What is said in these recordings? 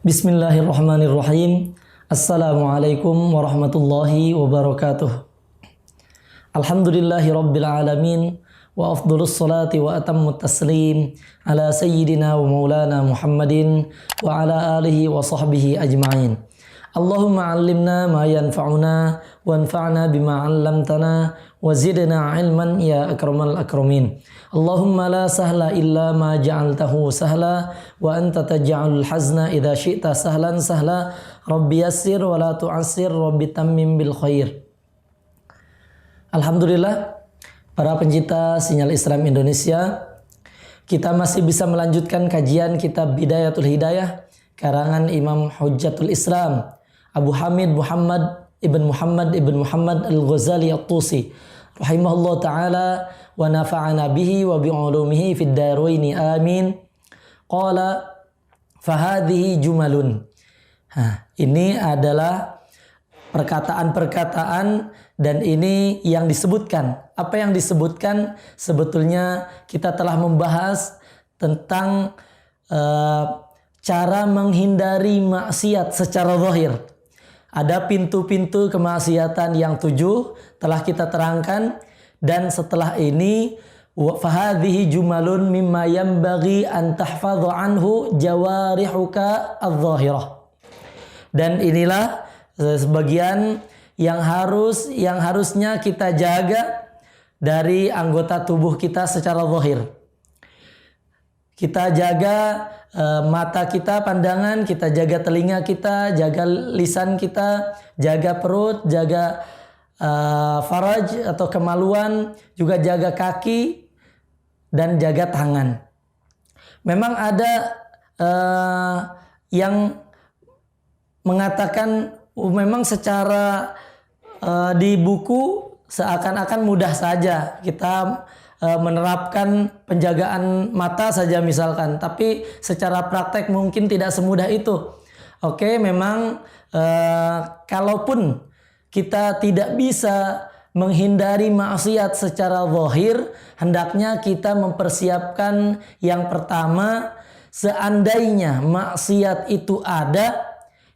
Bismillahirrahmanirrahim. Assalamualaikum warahmatullahi wabarakatuh. Alhamdulillahi rabbil alamin. Wa afdhalus salati wa atammut taslim ala sayyidina wa maulana Muhammadin wa ala alihi wa sahbihi ajma'in. Allahumma allimna ma yanfa'una wanfa'na bima 'allamtana wa zidna 'ilman ya akramal akramin. Allahumma la sahla illa ma ja'altahu sahla wa anta taj'alul hazna idza syi'ta sahlan sahla. Rabbi yassir wa la tu'assir, rabbi tammim bil khair. Alhamdulillah, para pencinta Sinyal Islam Indonesia, kita masih bisa melanjutkan kajian kitab Bidayatul Hidayah karangan Imam Hujjatul Islam Abu Hamid Muhammad ibn Muhammad Al-Ghazali At-Tusi rahimahullah ta'ala wa nafa'ana bihi wa bi'ulumihi fid daraini amin. Qala fahadhihi jumalun. Ini adalah perkataan-perkataan dan ini yang disebutkan. Apa yang disebutkan? Sebetulnya kita telah membahas tentang cara menghindari maksiat secara zahir. Ada pintu-pintu kemaksiatan yang 7 telah kita terangkan, dan setelah ini fahadhihi jumalun mimma yanbaghi an tahfadhu anhu jawarihuka adh-dhahirah. Dan inilah sebagian yang harusnya kita jaga dari anggota tubuh kita secara zahir. Kita jaga mata kita, pandangan, kita jaga telinga kita, jaga lisan kita, jaga perut, jaga faraj atau kemaluan, juga jaga kaki dan jaga tangan. Memang ada yang mengatakan memang secara di buku seakan-akan mudah saja kita menerapkan penjagaan mata saja misalkan, tapi secara praktek mungkin tidak semudah itu. Oke, memang kalaupun kita tidak bisa menghindari maksiat secara zahir, hendaknya kita mempersiapkan yang pertama, seandainya maksiat itu ada,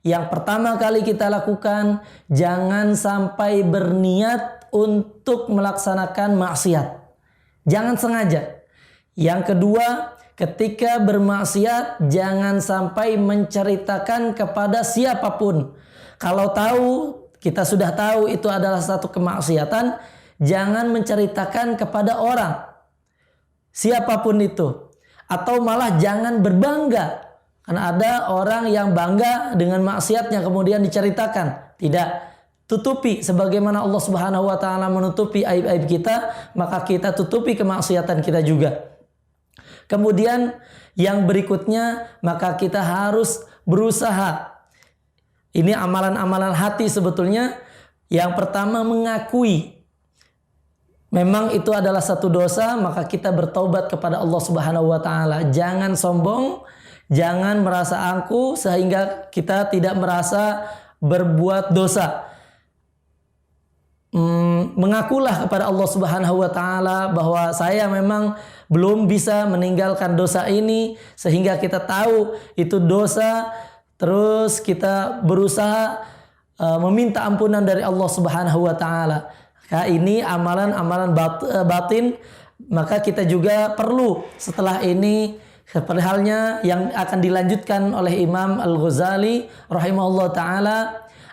yang pertama kali kita lakukan, jangan sampai berniat untuk melaksanakan maksiat. Jangan sengaja. Yang kedua, ketika bermaksiat, jangan sampai menceritakan kepada siapapun. Kalau kita sudah tahu itu adalah satu kemaksiatan, jangan menceritakan kepada orang, siapapun itu. Atau malah jangan berbangga. Karena ada orang yang bangga dengan maksiatnya kemudian diceritakan. Tidak. Tutupi sebagaimana Allah Subhanahu wa taala menutupi aib-aib kita, maka kita tutupi kemaksiatan kita juga. Kemudian yang berikutnya, maka kita harus berusaha. Ini amalan-amalan hati sebetulnya. Yang pertama, mengakui memang itu adalah satu dosa, maka kita bertaubat kepada Allah Subhanahu wa taala. Jangan sombong, jangan merasa angkuh sehingga kita tidak merasa berbuat dosa. Mengakulah kepada Allah Subhanahu wa taala bahwa saya memang belum bisa meninggalkan dosa ini, sehingga kita tahu itu dosa, terus kita berusaha meminta ampunan dari Allah Subhanahu wa taala. Ini amalan-amalan batin, maka kita juga perlu setelah ini, seperti halnya yang akan dilanjutkan oleh Imam Al-Ghazali rahimahullah ta'ala,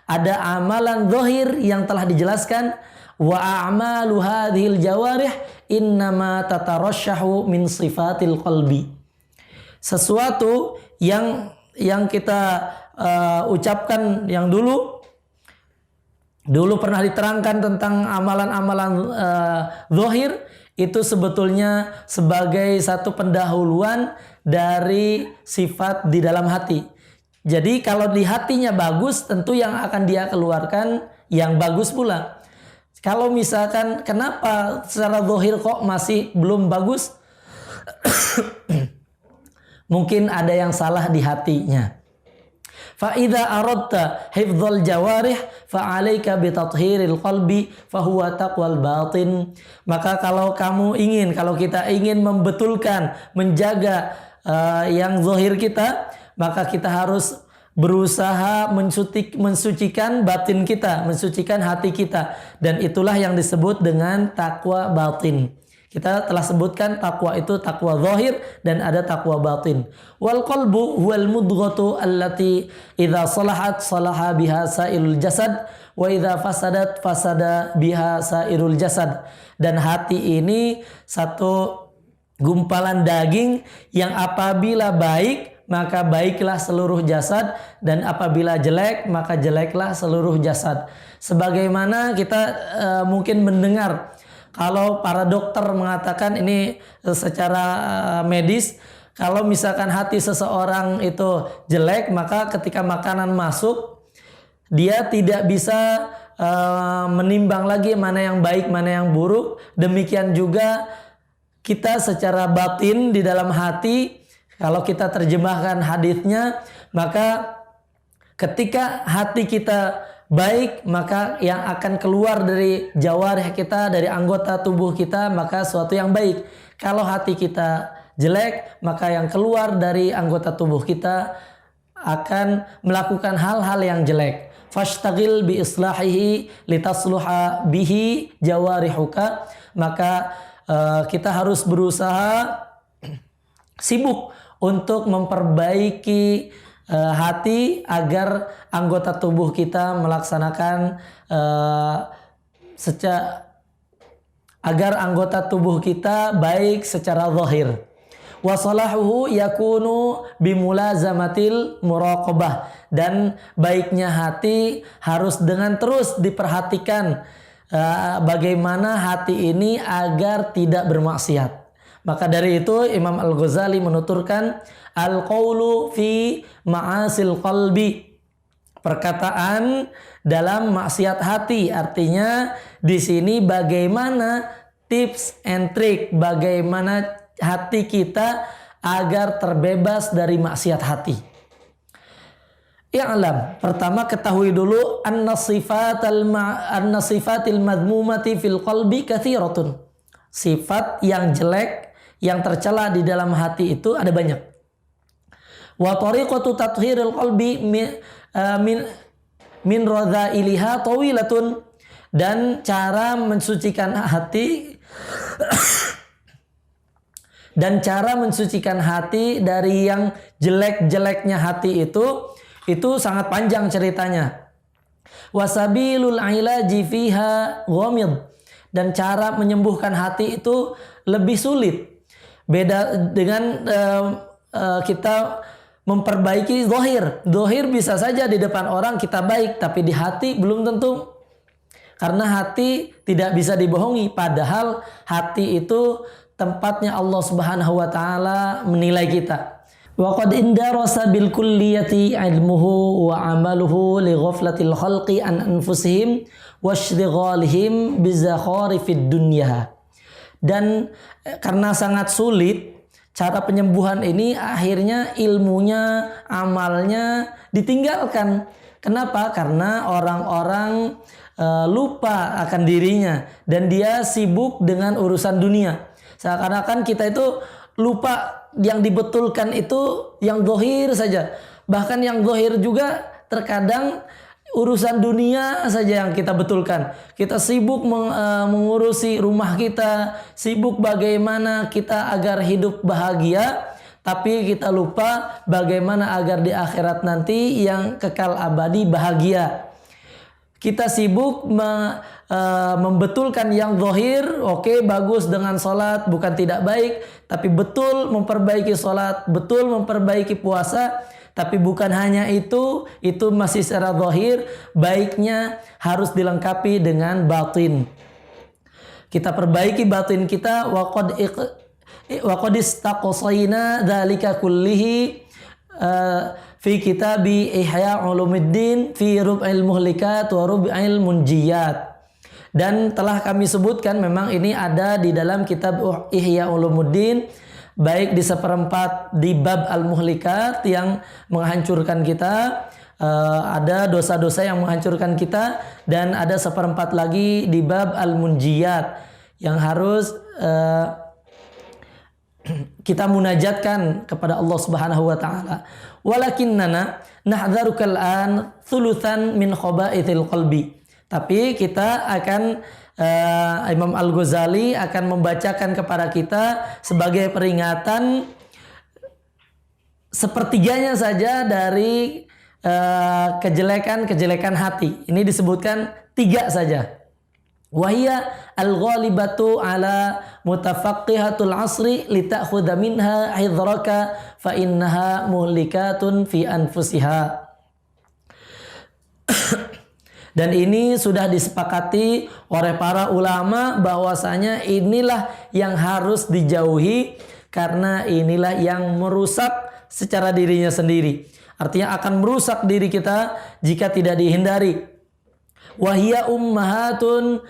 ada amalan zahir yang telah dijelaskan, wa a'malu hadhil jawarih innama tatarasyahu min sifatil qalbi. Sesuatu yang kita ucapkan yang dulu pernah diterangkan tentang amalan-amalan zahir, itu sebetulnya sebagai satu pendahuluan dari sifat di dalam hati. Jadi kalau di hatinya bagus, tentu yang akan dia keluarkan yang bagus pula. Kalau misalkan kenapa secara zahir kok masih belum bagus? Mungkin ada yang salah di hatinya. Fa idza aradta hifdzal jawarih fa 'alaika bi tathhiril qalbi fa huwa taqwal batin. Maka kalau kita ingin membetulkan, menjaga yang zahir kita, maka kita harus berusaha mensucikan batin kita, mensucikan hati kita, dan itulah yang disebut dengan takwa batin. Kita telah sebutkan takwa itu takwa zahir dan ada takwa batin. Wal qalbu huwal mudghatu allati idza salahat salaha biha sairul jasad wa idza fasadat fasada biha sairul jasad. Dan hati ini satu gumpalan daging yang apabila baik maka baiklah seluruh jasad, dan apabila jelek maka jeleklah seluruh jasad. Sebagaimana kita mungkin mendengar kalau para dokter mengatakan ini secara medis, kalau misalkan hati seseorang itu jelek, maka ketika makanan masuk dia tidak bisa menimbang lagi mana yang baik mana yang buruk. Demikian juga kita secara batin di dalam hati, kalau kita terjemahkan hadisnya, maka ketika hati kita baik, maka yang akan keluar dari jawarih kita, dari anggota tubuh kita, maka suatu yang baik. Kalau hati kita jelek, maka yang keluar dari anggota tubuh kita akan melakukan hal-hal yang jelek. Fashtagil bi islahihi litasluha bihi jawarihuka. Maka kita harus berusaha sibuk untuk memperbaiki hati agar anggota tubuh kita melaksanakan agar anggota tubuh kita baik secara zahir. Wa salahuhu yakunu bimulazamatil muraqabah, dan baiknya hati harus dengan terus diperhatikan bagaimana hati ini agar tidak bermaksiat. Maka dari itu Imam Al-Ghazali menuturkan al-qawlu fi ma'asil qalbi, perkataan dalam maksiat hati. Artinya di sini bagaimana tips and trick, bagaimana hati kita agar terbebas dari maksiat hati. I'lam, pertama ketahui dulu anna sifatil madmumati fil qalbi kathiratun. Sifat yang jelek yang tercela di dalam hati itu ada banyak. Wa tariqatu tathhiril qalbi min radha'iliha tawilatun, dan cara mensucikan hati dan cara mensucikan hati dari yang jelek-jeleknya hati itu sangat panjang ceritanya. Wasabilul ilaji fiha ghamid, dan cara menyembuhkan hati itu lebih sulit. Beda dengan kita memperbaiki zahir. Zahir bisa saja di depan orang kita baik, tapi di hati belum tentu. Karena hati tidak bisa dibohongi, padahal hati itu tempatnya Allah Subhanahu wa taala menilai kita. Wa qad indarasa bil kulliyati ilmuhu wa amaluhu li ghaflatil khalqi an anfusihim wasytighalihim bizakharifid dunya. Dan karena sangat sulit cara penyembuhan ini, akhirnya ilmunya, amalnya ditinggalkan. Kenapa? Karena orang-orang lupa akan dirinya dan dia sibuk dengan urusan dunia. Seakan-akan kita itu lupa yang dibetulkan itu yang zahir saja. Bahkan yang zahir juga terkadang urusan dunia saja yang kita betulkan. Kita sibuk mengurusi rumah kita, sibuk bagaimana kita agar hidup bahagia, tapi kita lupa bagaimana agar di akhirat nanti yang kekal abadi bahagia. Kita sibuk membetulkan yang zahir, oke, bagus dengan sholat, bukan tidak baik, tapi betul memperbaiki sholat, betul memperbaiki puasa. Tapi bukan hanya itu masih secara zahir, baiknya harus dilengkapi dengan batin. Kita perbaiki batin kita, wa qad istaqsayna dzalika kullihi fi kitabi Ihya Ulumuddin fi Rub'il Muhlikat wa Rub'il Munjiyat. Dan telah kami sebutkan, memang ini ada di dalam kitab Ihya Ulumuddin, baik di seperempat di bab Al-Muhlikat yang menghancurkan kita, ada dosa-dosa yang menghancurkan kita, dan ada seperempat lagi di bab Al-Munjiyat yang harus kita munajatkan kepada Allah Subhanahu wa taala. Walakinnana nahdzaruka al-an thulutsan min khaba'ithil qalbi. Tapi kita akan Imam Al-Ghazali akan membacakan kepada kita sebagai peringatan sepertiganya saja dari kejelekan-kejelekan hati. Ini disebutkan 3 saja. Wahia al-ghalibatu ala mutafaqqihatul asri lita'khudha minha hidraka fa innaha muhlikatun fi anfusiha. Dan ini sudah disepakati oleh para ulama bahwasanya inilah yang harus dijauhi karena inilah yang merusak secara dirinya sendiri. Artinya akan merusak diri kita jika tidak dihindari. Wahia ummahatun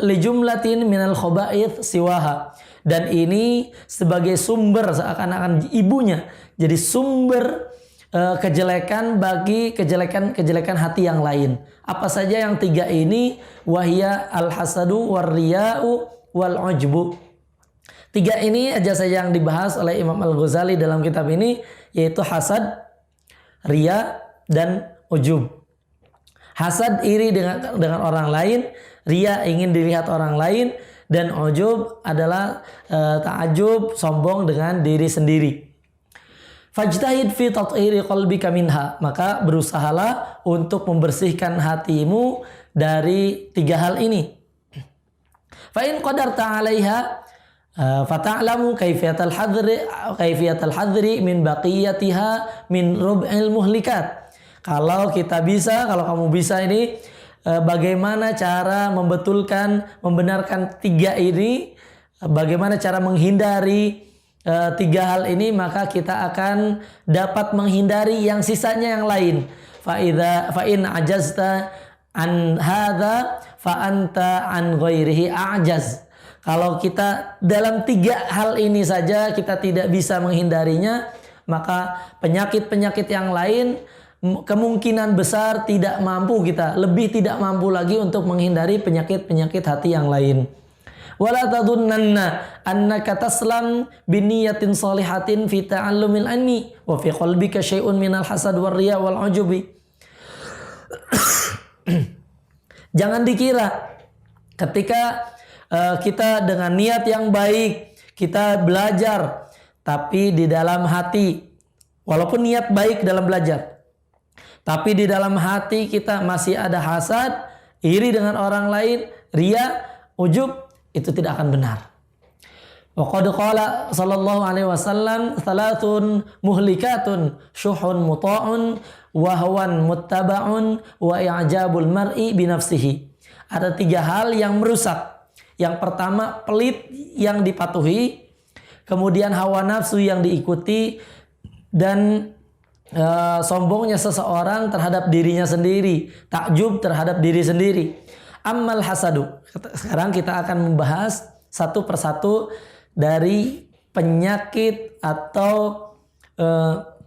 lijumlatin minal khaba'ith siwaha. Dan ini sebagai sumber, seakan-akan ibunya, jadi sumber kejelekan bagi kejelekan hati yang lain. Apa saja yang 3 ini? Wahia al-hasadu war-riya'u wal-ujbu. 3 ini aja saja yang dibahas oleh Imam Al-Ghazali dalam kitab ini, yaitu hasad, riya, dan ujub. Hasad, iri dengan orang lain, riya, ingin dilihat orang lain, dan ujub adalah ta'ajub, sombong dengan diri sendiri. Fajtahid fi tathiri qalbika minha, maka berusahalah untuk membersihkan hatimu dari 3 hal ini. Fa in qadarta 'alaiha fata'lamu kaifiyatal hadri min baqiyatiha min rub'il muhlikat. Kalau kamu bisa ini bagaimana cara membenarkan 3 ini, bagaimana cara menghindari 3 hal ini, maka kita akan dapat menghindari yang sisanya yang lain. Fa in ajazta an hadza fa anta an ghairihi a'jaz. Kalau kita dalam 3 hal ini saja kita tidak bisa menghindarinya, maka penyakit-penyakit yang lain kemungkinan besar tidak mampu lagi untuk menghindari penyakit-penyakit hati yang lain. Wala tadhunnanna annaka taslam biniyatin shalihatin fi ta'allumil ilmi wa fi qalbika syai'un minal hasad war riya wal ujubi. Jangan dikira ketika kita dengan niat yang baik kita belajar, tapi di dalam hati, walaupun niat baik dalam belajar, tapi di dalam hati kita masih ada hasad, iri dengan orang lain, riya, ujub, itu tidak akan benar. Wa qad qala sallallahu alaihi wasallam thalathun muhlikatun syuhun muta'un wa hawan muttaba'un wa i'jabul mar'i bi nafsihi. Ada 3 hal yang merusak. Yang pertama, pelit yang dipatuhi, kemudian hawa nafsu yang diikuti, dan sombongnya seseorang terhadap dirinya sendiri, takjub terhadap diri sendiri. Ammal hasadu. Sekarang kita akan membahas satu persatu dari penyakit atau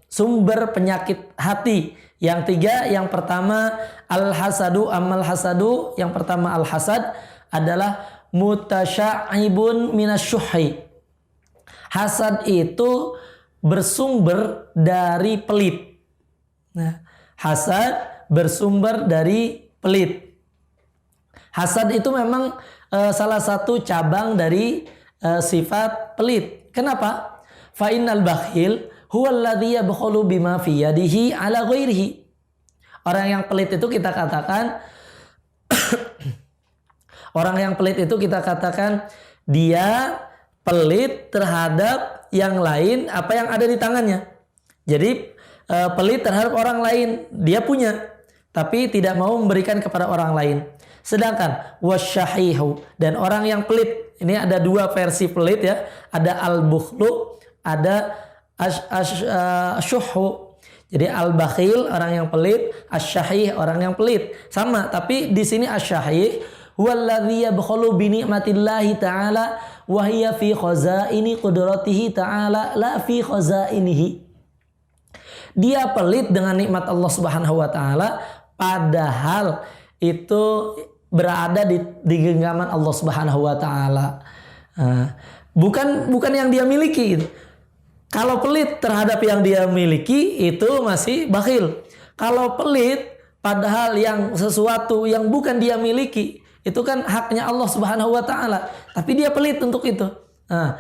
sumber penyakit hati. Yang 3, yang pertama al-hasadu. Ammal hasadu, yang pertama al-hasad adalah mutasya'ibun minasyuhi. Hasad itu bersumber dari pelit. Nah, hasad bersumber dari pelit. Hasad itu memang salah satu cabang dari sifat pelit. Kenapa? Fa innal bakhil huwallazi yabkhulu bima fi yadihi ala ghairihi. Orang yang pelit itu kita katakan dia pelit terhadap yang lain, apa yang ada di tangannya. Jadi pelit terhadap orang lain, dia punya, tapi tidak mau memberikan kepada orang lain. Sedangkan wasyahihu, dan orang yang pelit, ini ada 2 versi pelit ya, ada al-bukhlu, ada asyuhu. Jadi al-bakhil orang yang pelit, asyahih orang yang pelit. Sama, tapi di sini asyahih huwallazi yabkhulu bi ni'matillahi ta'ala wa hiya fi khazaini qudratihi ta'ala la fi khazainihi. Dia pelit dengan nikmat Allah Subhanahu wa taala, padahal itu berada di genggaman Allah Subhanahu wa taala. bukan yang dia miliki gitu. Kalau pelit terhadap yang dia miliki itu masih bakhil. Kalau pelit padahal yang sesuatu yang bukan dia miliki itu kan haknya Allah Subhanahu wa taala, tapi dia pelit untuk itu. Nah,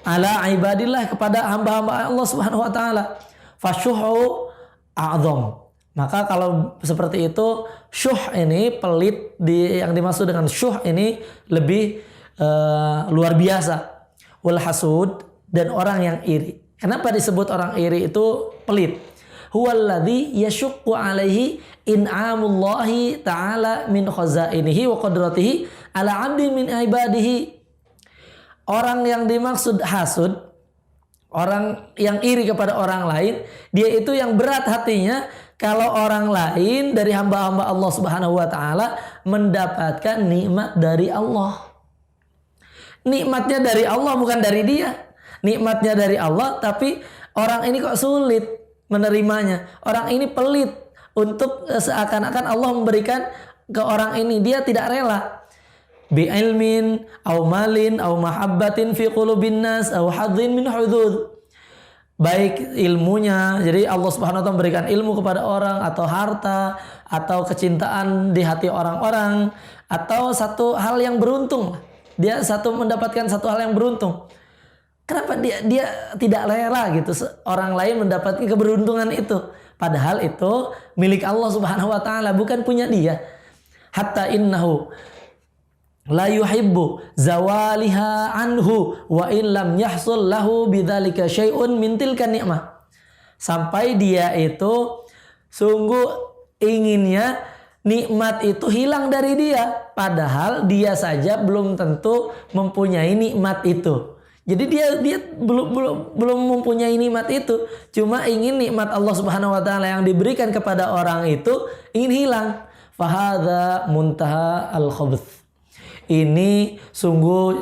ala ibadillah, kepada hamba-hamba Allah Subhanahu wa taala. Fasyuhu a'dzam. Maka kalau seperti itu, syuh ini pelit, yang dimaksud dengan syuh ini lebih luar biasa. Wal hasud, dan orang yang iri. Kenapa disebut orang iri itu pelit? Huwallazi yashuqqu alaihi in'amullahi ta'ala min khazainihi wa qadratihi ala 'abdin min ibadihi. Orang yang dimaksud hasud, orang yang iri kepada orang lain, dia itu yang berat hatinya kalau orang lain dari hamba-hamba Allah Subhanahu wa taala mendapatkan nikmat dari Allah. Nikmatnya dari Allah, bukan dari dia. Nikmatnya dari Allah, tapi orang ini kok sulit menerimanya. Orang ini pelit untuk seakan-akan Allah memberikan ke orang ini. Dia tidak rela. Bi ilmin, au malin, au mahabbatin fi qulubin nas, au hadzin min hudud. Baik ilmunya, jadi Allah Subhanahu wa taala memberikan ilmu kepada orang, atau harta, atau kecintaan di hati orang-orang, atau satu hal yang beruntung. Dia mendapatkan satu hal yang beruntung. Kenapa dia tidak rela gitu orang lain mendapatkan keberuntungan itu? Padahal itu milik Allah Subhanahu wa taala, bukan punya dia. Hatta innahu la yuhibbu zawaliha anhu wa in lam yahsul lahu bidzalika syai'un min tilka ni'mah. Sampai dia itu sungguh inginnya nikmat itu hilang dari dia, padahal dia saja belum tentu mempunyai nikmat itu. Jadi dia belum mempunyai nikmat itu, cuma ingin nikmat Allah Subhanahu wa taala yang diberikan kepada orang itu ingin hilang. Fahadza muntaha al-khabth. Ini sungguh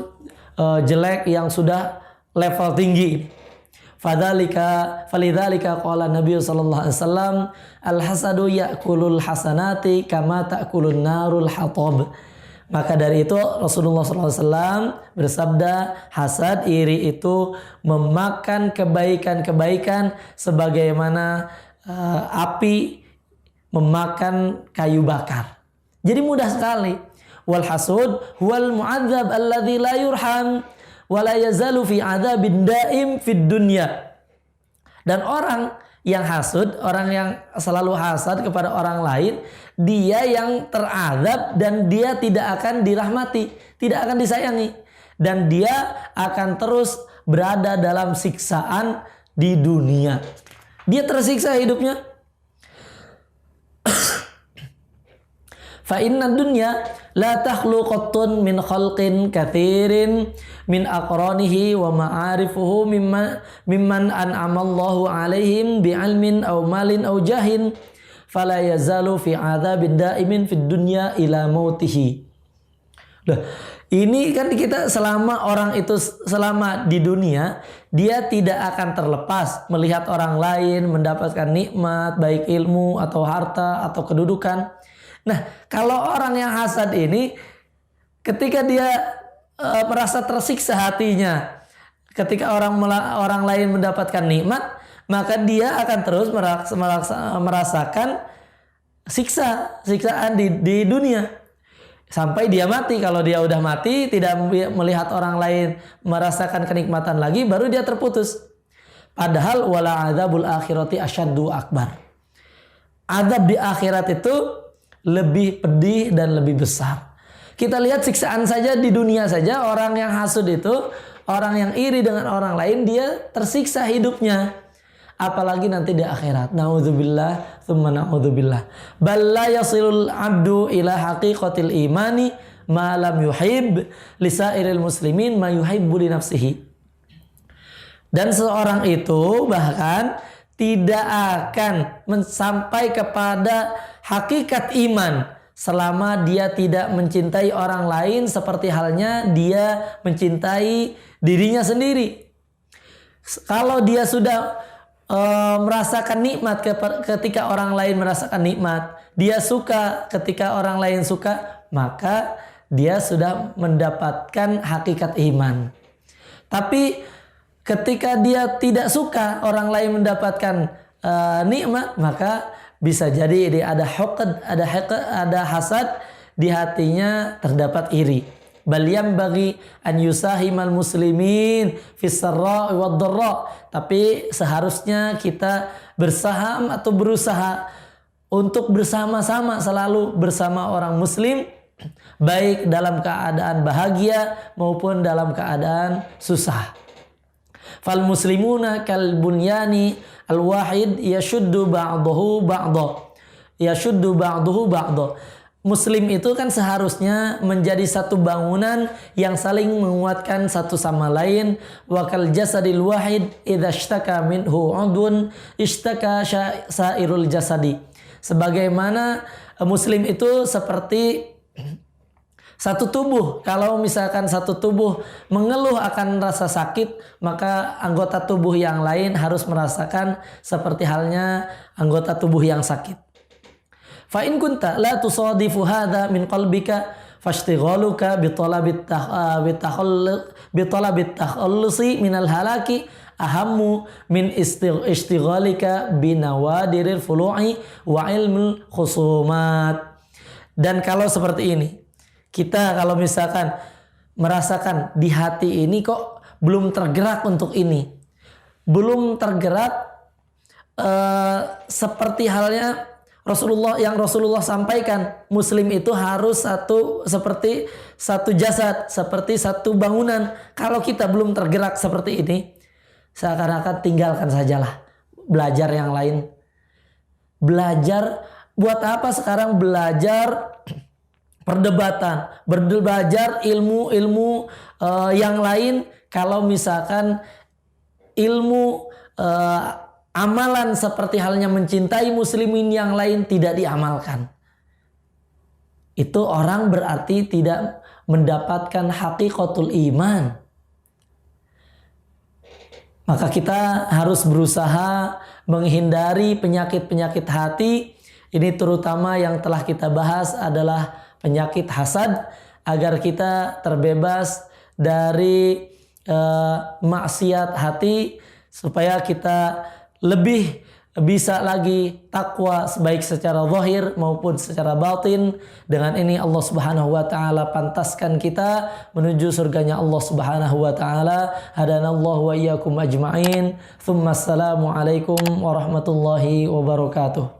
jelek yang sudah level tinggi. Falidzalika qala Nabi sallallahu alaihi wasallam, al-hasadu ya'kulul hasanati kama ta'kulun narul hatab. Maka dari itu Rasulullah SAW bersabda, hasad, iri itu memakan kebaikan-kebaikan sebagaimana api memakan kayu bakar. Jadi mudah sekali. Wal hasud huwal mu'adzab alladzi la yurham wa la yazalu fi adzabin daim fid dunya. Dan orang yang hasud, orang yang selalu hasad kepada orang lain, dia yang terazab dan dia tidak akan dirahmati, tidak akan disayangi, dan dia akan terus berada dalam siksaan di dunia. Dia tersiksa hidupnya. Fa inna dunya la takhlu qattun min khalqin katsirin min aqranihi wa ma'arifuhu mimman an'amallahu alaihim bi'ilmin aw malin aw jahin fala yazalu fi adzabid daimin fid dunya ila mautihi. Nah, ini kan kita selama orang itu selama di dunia, dia tidak akan terlepas melihat orang lain mendapatkan nikmat, baik ilmu atau harta atau kedudukan. Nah, kalau orang yang hasad ini ketika dia merasa tersiksa hatinya ketika orang lain mendapatkan nikmat, maka dia akan terus merasakan siksaan di dunia sampai dia mati. Kalau dia udah mati, tidak melihat orang lain merasakan kenikmatan lagi, baru dia terputus. Padahal wala adzabul akhirati asyaddu akbar. Azab di akhirat itu lebih pedih dan lebih besar. Kita lihat siksaan saja di dunia saja, orang yang hasud itu, orang yang iri dengan orang lain, dia tersiksa hidupnya. Apalagi nanti di akhirat. Na'udzubillah, tsumma na'udzubillah. Bal la yasilul abdu ila haqiqatil imani ma lam yuhib lisairil muslimin ma yuhibbu li nafsihi. Dan seorang itu bahkan tidak akan sampai kepada hakikat iman selama dia tidak mencintai orang lain seperti halnya dia mencintai dirinya sendiri. Kalau dia sudah merasakan nikmat ketika orang lain merasakan nikmat, dia suka ketika orang lain suka, maka dia sudah mendapatkan hakikat iman. Tapi ketika dia tidak suka orang lain mendapatkan nikmat, maka bisa jadi dia ada haqad, ada hasad, di hatinya terdapat iri. Bal bagi an yusahimal muslimin fis sarra'i wad dharra. Tapi seharusnya kita bersaham atau berusaha untuk bersama-sama, selalu bersama orang muslim, baik dalam keadaan bahagia maupun dalam keadaan susah. Fal muslimuna kal bunyani al wahid yashuddu ba'dahu ba'dahu. Yashuddu ba'dahu ba'dahu. Muslim itu kan seharusnya menjadi satu bangunan yang saling menguatkan satu sama lain. Wa kal jasadil wahid idza ishtaka minhu 'udwun ishtaka sairul jasadi. Sebagaimana muslim itu seperti satu tubuh. Kalau misalkan satu tubuh mengeluh akan rasa sakit, maka anggota tubuh yang lain harus merasakan seperti halnya anggota tubuh yang sakit. Fa in kunta la tusadifu hadha min qalbika fashtighaluka bi talabit takhallusi min al-halaki ahammu min istighalika bi nawadiril fulu'i wa ilmul khusumat. Dan kalau seperti ini, kita kalau misalkan merasakan di hati ini kok belum tergerak untuk ini, belum tergerak seperti halnya Rasulullah sampaikan, muslim itu harus seperti satu jasad, seperti satu bangunan. Kalau kita belum tergerak seperti ini, seakan-akan tinggalkan sajalah, belajar yang lain. Belajar buat apa sekarang belajar perdebatan, belajar ilmu yang lain kalau misalkan ilmu amalan seperti halnya mencintai muslimin yang lain tidak diamalkan. Itu orang berarti tidak mendapatkan hakikatul iman. Maka kita harus berusaha menghindari penyakit-penyakit hati. Ini terutama yang telah kita bahas adalah penyakit hasad, agar kita terbebas dari maksiat hati, supaya kita lebih bisa lagi takwa baik secara zahir maupun secara batin. Dengan ini Allah Subhanahu wa taala pantaskan kita menuju surganya Allah Subhanahu wa taala. Hadanallahu wa iyyakum ajma'in. Tsumma assalamu alaikum warahmatullahi wabarakatuh.